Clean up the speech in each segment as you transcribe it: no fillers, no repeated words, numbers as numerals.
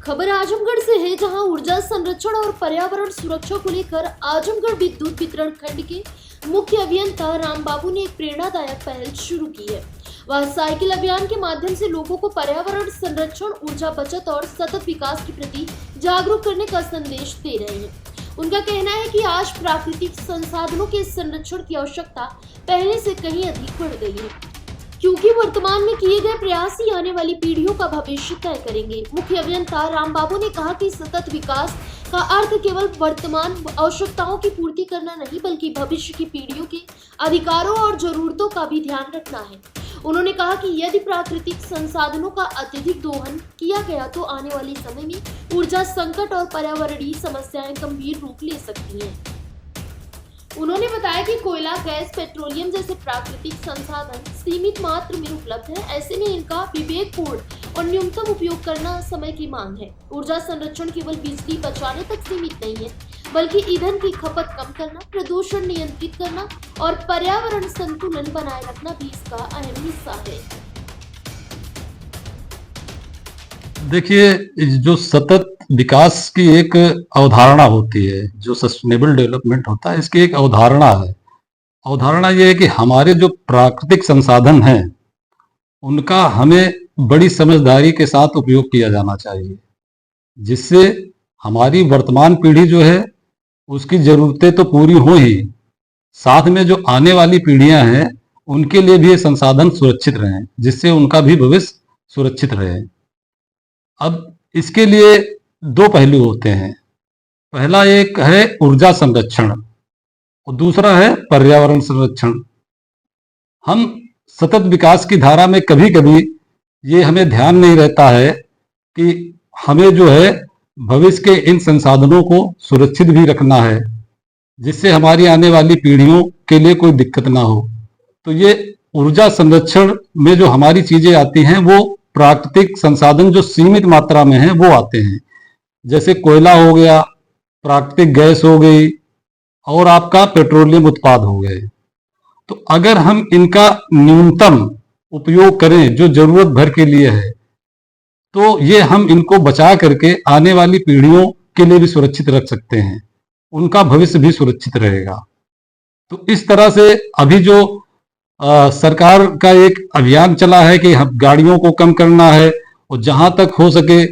खबर आजमगढ़ से है, जहां ऊर्जा संरक्षण और पर्यावरण सुरक्षा को लेकर आजमगढ़ विद्युत वितरण खंड के मुख्य अभियंता राम बाबू ने एक प्रेरणादायक पहल शुरू की है। वह साइकिल अभियान के माध्यम से लोगों को पर्यावरण संरक्षण, ऊर्जा बचत और सतत विकास के प्रति जागरूक करने का संदेश दे रहे हैं। उनका कहना है कि आज प्राकृतिक संसाधनों के संरक्षण की आवश्यकता पहले से कहीं अधिक बढ़ गई है, क्योंकि वर्तमान में किए गए प्रयास ही आने वाली पीढ़ियों का भविष्य तय करेंगे। मुख्य अभियंता राम बाबू ने कहा कि सतत विकास का अर्थ केवल वर्तमान आवश्यकताओं की पूर्ति करना नहीं, बल्कि भविष्य की पीढ़ियों के अधिकारों और जरूरतों का भी ध्यान रखना है। उन्होंने कहा कि यदि प्राकृतिक संसाधनों का अत्यधिक दोहन किया गया तो आने वाले समय में ऊर्जा संकट और पर्यावरणीय समस्याएं गंभीर रूप ले सकती हैं। उन्होंने बताया कि कोयला, गैस, पेट्रोलियम जैसे प्राकृतिक संसाधन सीमित मात्रा में उपलब्ध है। ऐसे में इनका विवेकपूर्ण और न्यूनतम उपयोग करना समय की मांग है। ऊर्जा संरक्षण केवल बिजली बचाने तक सीमित नहीं है, बल्कि ईंधन की खपत कम करना, प्रदूषण नियंत्रित करना और पर्यावरण संतुलन बनाए रखना भी इसका अहम हिस्सा है। देखिए, जो सतत विकास की एक अवधारणा होती है, जो सस्टेनेबल डेवलपमेंट होता है, इसकी एक अवधारणा है। अवधारणा ये है कि हमारे जो प्राकृतिक संसाधन हैं, उनका हमें बड़ी समझदारी के साथ उपयोग किया जाना चाहिए, जिससे हमारी वर्तमान पीढ़ी जो है उसकी जरूरतें तो पूरी हो ही, साथ में जो आने वाली पीढ़ियां हैं उनके लिए भी ये संसाधन सुरक्षित रहें, जिससे उनका भी भविष्य सुरक्षित रहे। अब इसके लिए दो पहलू होते हैं। पहला एक है ऊर्जा संरक्षण और दूसरा है पर्यावरण संरक्षण। हम सतत विकास की धारा में कभी कभी ये हमें ध्यान नहीं रहता है कि हमें जो है भविष्य के इन संसाधनों को सुरक्षित भी रखना है, जिससे हमारी आने वाली पीढ़ियों के लिए कोई दिक्कत ना हो। तो ये ऊर्जा संरक्षण में जो हमारी चीजें आती हैं, वो प्राकृतिक संसाधन जो सीमित मात्रा में हैं वो आते हैं, जैसे कोयला हो गया, प्राकृतिक गैस हो गई और आपका पेट्रोलियम उत्पाद हो गए। तो अगर हम इनका न्यूनतम उपयोग करें जो जरूरत भर के लिए है, तो ये हम इनको बचा करके आने वाली पीढ़ियों के लिए भी सुरक्षित रख सकते हैं, उनका भविष्य भी सुरक्षित रहेगा। तो इस तरह से अभी जो सरकार का एक अभियान चला है कि हम गाड़ियों को कम करना है और जहां तक हो सके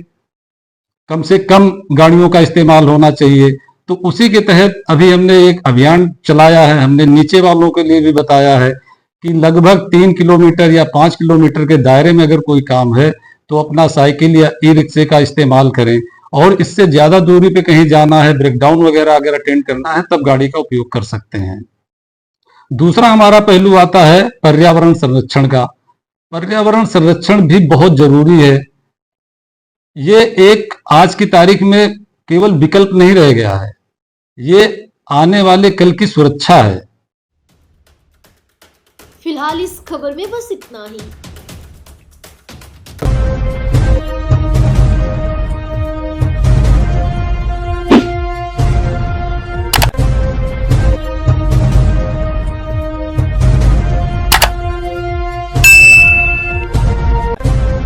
कम से कम गाड़ियों का इस्तेमाल होना चाहिए, तो उसी के तहत अभी हमने एक अभियान चलाया है। हमने नीचे वालों के लिए भी बताया है कि लगभग 3 किलोमीटर या 5 किलोमीटर के दायरे में अगर कोई काम है तो अपना साइकिल या ई रिक्शे का इस्तेमाल करें, और इससे ज्यादा दूरी पे कहीं जाना है, ब्रेकडाउन वगैरह अगर अटेंड करना है, तब गाड़ी का उपयोग कर सकते हैं। दूसरा हमारा पहलू आता है पर्यावरण संरक्षण का। पर्यावरण संरक्षण भी बहुत जरूरी है। ये एक आज की तारीख में केवल विकल्प नहीं रह गया है, ये आने वाले कल की सुरक्षा है। फिलहाल इस खबर में बस इतना ही।